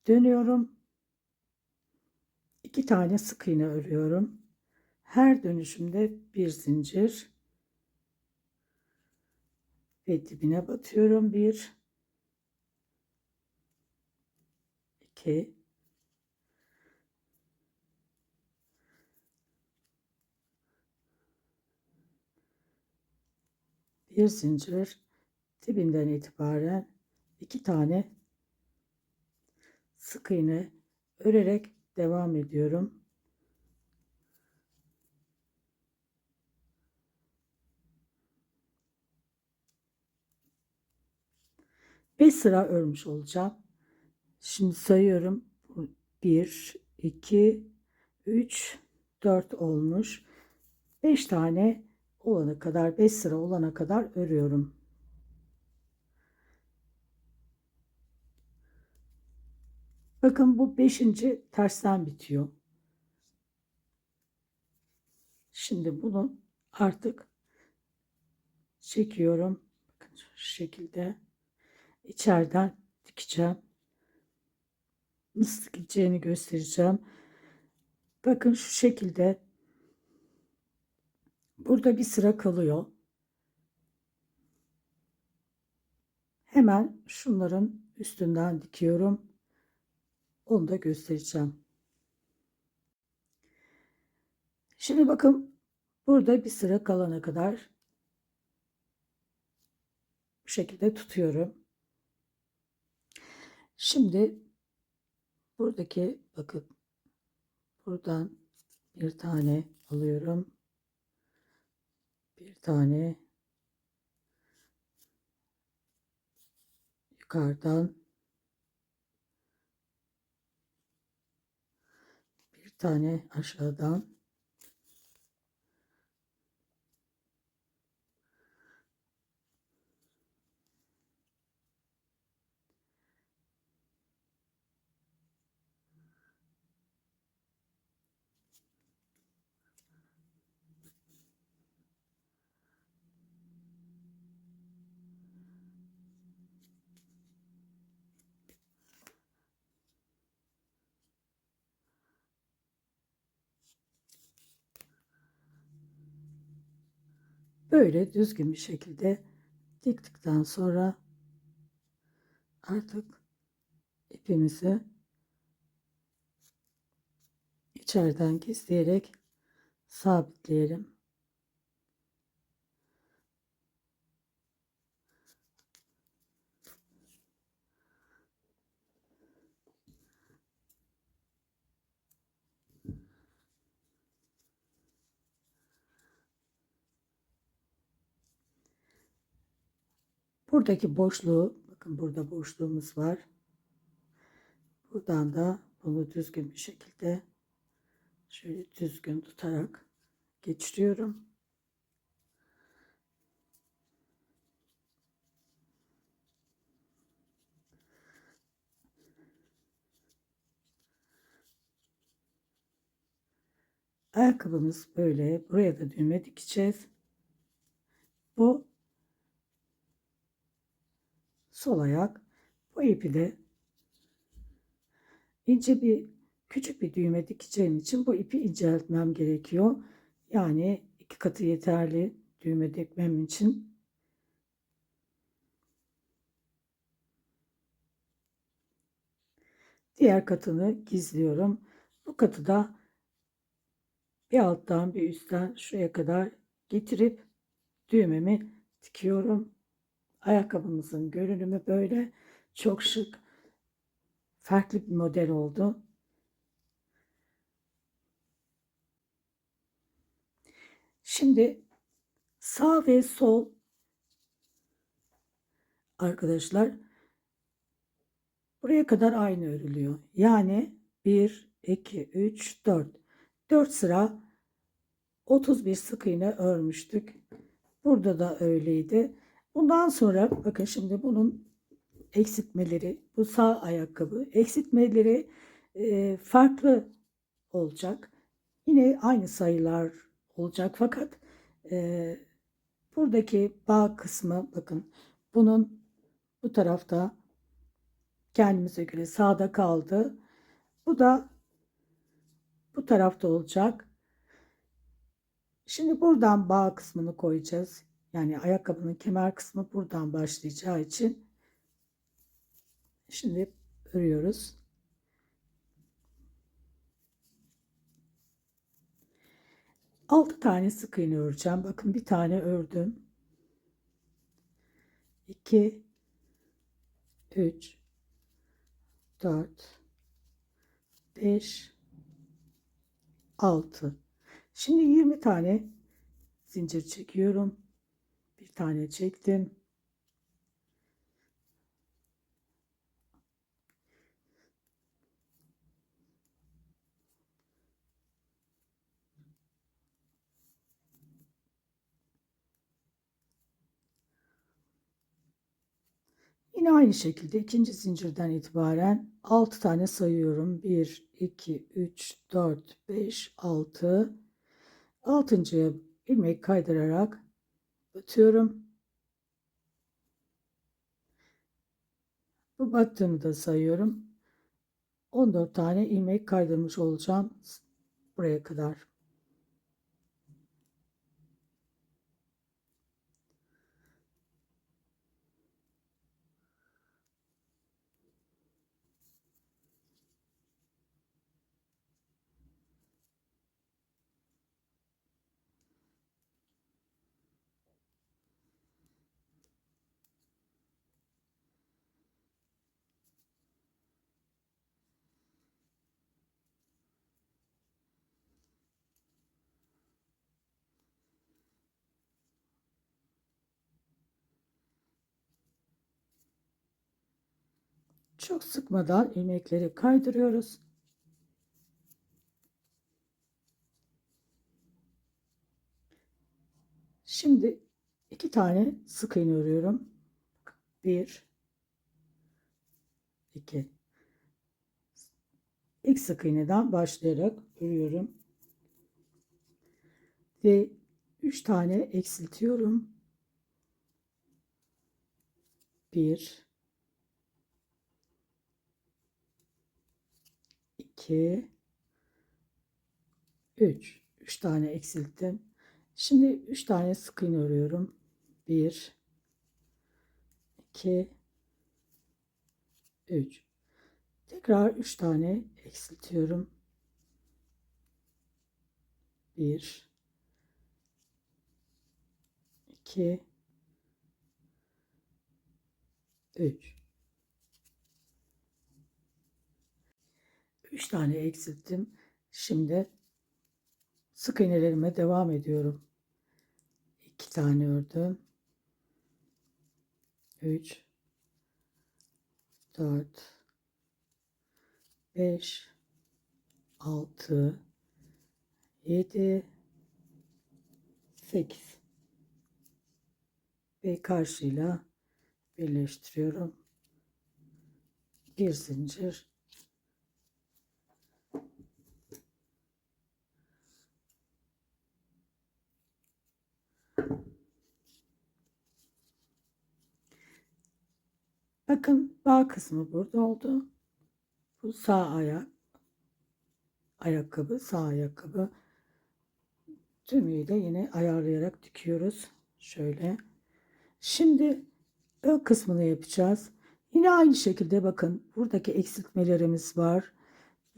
dönüyorum. 2 tane sık iğne örüyorum. Her dönüşümde bir zincir ve dibine batıyorum. 1, 2, bir zincir, dibinden itibaren 2 tane sık iğne örerek devam ediyorum. 5 sıra örmüş olacağım. Şimdi sayıyorum. 1, 2, 3, 4 olmuş. 5 tane olana kadar, 5 sıra olana kadar örüyorum. Bakın bu 5. tersten bitiyor. Şimdi bunu artık çekiyorum. Bakın şu şekilde içeriden dikeceğim. Nasıl dikileceğini göstereceğim. Bakın şu şekilde burada bir sıra kalıyor. Hemen şunların üstünden dikiyorum. Onu da göstereceğim. Şimdi bakın, burada bir sıra kalana kadar bu şekilde tutuyorum. Şimdi buradaki, bakın, buradan bir tane alıyorum. Bir tane yukarıdan, bir tane aşağıdan, böyle düzgün bir şekilde diktikten sonra artık ipimizi içeriden gizleyerek sabitleyelim. Buradaki boşluğu, bakın burada boşluğumuz var. Buradan da bunu düzgün bir şekilde şöyle düzgün tutarak geçiriyorum. Ayakkabımız böyle. Buraya da düğme dikeceğiz. Bu sol ayak. Bu ipi de ince bir küçük bir düğme dikeceğim için bu ipi inceltmem gerekiyor. Yani 2 katı yeterli düğme dikmem için. Diğer katını gizliyorum. Bu katı da bir alttan bir üstten şuraya kadar getirip düğmemi dikiyorum. Ayakkabımızın görünümü böyle çok şık, farklı bir model oldu. Şimdi sağ ve sol arkadaşlar buraya kadar aynı örülüyor. Yani 1, 2, 3, 4. 4 sıra 31 sık iğne örmüştük. Burada da öyleydi. Bundan sonra bakın şimdi bunun eksiltmeleri, bu sağ ayakkabı eksiltmeleri farklı olacak. Yine aynı sayılar olacak fakat e, buradaki bağ kısmı bakın bunun bu tarafta kendimize göre sağda kaldı. Bu da bu tarafta olacak. Şimdi buradan bağ kısmını koyacağız. Yani ayakkabının kemer kısmı buradan başlayacağı için şimdi örüyoruz. 6 tane sık iğne öreceğim. Bakın bir tane ördüm. 2, 3, 4, 5, 6. Şimdi 20 tane zincir çekiyorum. Bir tane çektim. Yine aynı şekilde ikinci zincirden itibaren 6 tane sayıyorum. 1, 2, 3, 4, 5, 6. Altıncıya ilmek kaydırarak batıyorum. Bu battığımı da sayıyorum. 14 tane ilmek kaydırmış olacağım buraya kadar. Çok sıkmadan ilmekleri kaydırıyoruz. Şimdi 2 tane sık iğne örüyorum. 1, 2. İlk sık iğneden başlayarak örüyorum. Ve 3 tane eksiltiyorum. 1, 2, 3. 3 tane eksilttim. Şimdi 3 tane sık iğne örüyorum. 1, 2, 3. Tekrar 3 tane eksiltiyorum. 1, 2, 3. 3 tane eksilttim. Şimdi sık iğnelerime devam ediyorum. 2 tane ördüm. 3, 4, 5, 6, 7, 8 ve karşıyla birleştiriyorum. Bir zincir, bakın bağ kısmı burada oldu. Bu sağ ayakkabı, sağ ayakkabı. Tümüyle yine ayarlayarak dikiyoruz. Şöyle. Şimdi ön kısmını yapacağız. Yine aynı şekilde bakın buradaki eksiltmelerimiz var.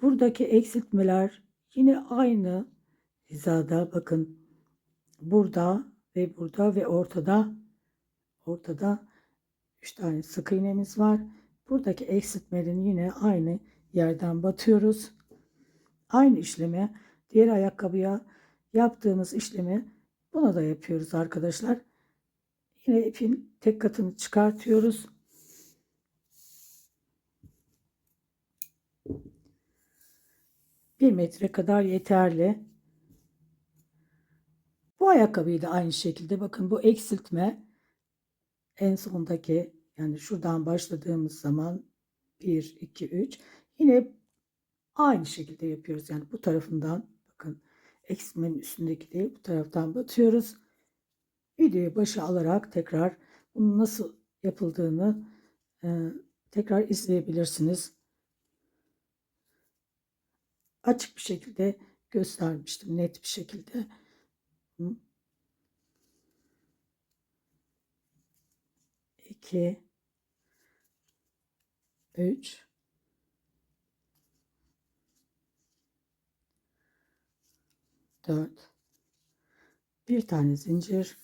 Buradaki eksiltmeler yine aynı hizada, bakın burada ve burada ve ortada 3 tane sık iğnemiz var. Buradaki eksiltmelerin yine aynı yerden batıyoruz. Aynı işlemi diğer ayakkabıya yaptığımız işlemi buna da yapıyoruz arkadaşlar. Yine ipin tek katını çıkartıyoruz. Bir metre kadar yeterli. Bu ayakkabıyı da aynı şekilde bakın, bu eksiltme en sondaki, yani şuradan başladığımız zaman 1, 2, 3 yine aynı şekilde yapıyoruz. Yani bu tarafından bakın, eksiltmenin üstündeki değil, bu taraftan batıyoruz. Videoyu başa alarak tekrar bunun nasıl yapıldığını tekrar izleyebilirsiniz. Açık bir şekilde göstermiştim, net bir şekilde. 2, 3, 4, bir tane zincir,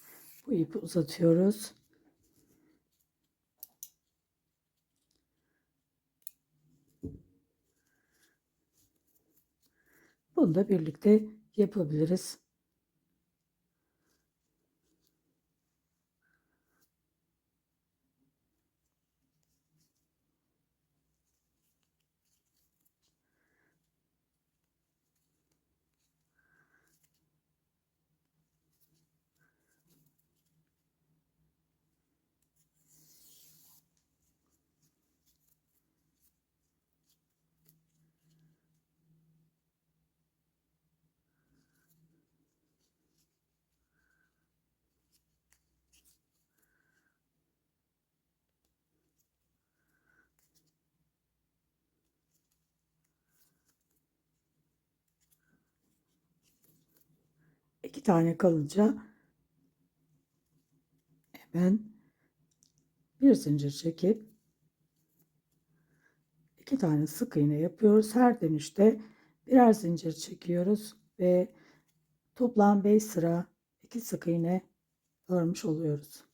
bu ipi uzatıyoruz. Bunu da birlikte yapabiliriz. İki tane kalınca hemen bir zincir çekip iki tane sık iğne yapıyoruz. Her dönüşte birer zincir çekiyoruz ve toplam 5 sıra 2 sık iğne örmüş oluyoruz.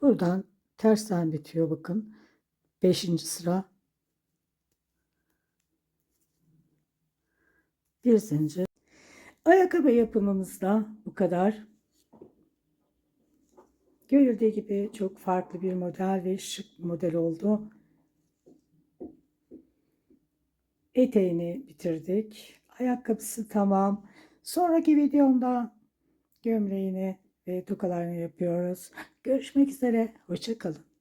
Buradan tersten bitiyor bakın. 5. sıra bir zincir. Ayakkabı yapımımız da bu kadar. Görüldüğü gibi çok farklı bir model ve şık bir model oldu. Eteğini bitirdik. Ayakkabısı tamam. Sonraki videomda gömleğini ve tokalarını yapıyoruz. Görüşmek üzere. Hoşça kalın.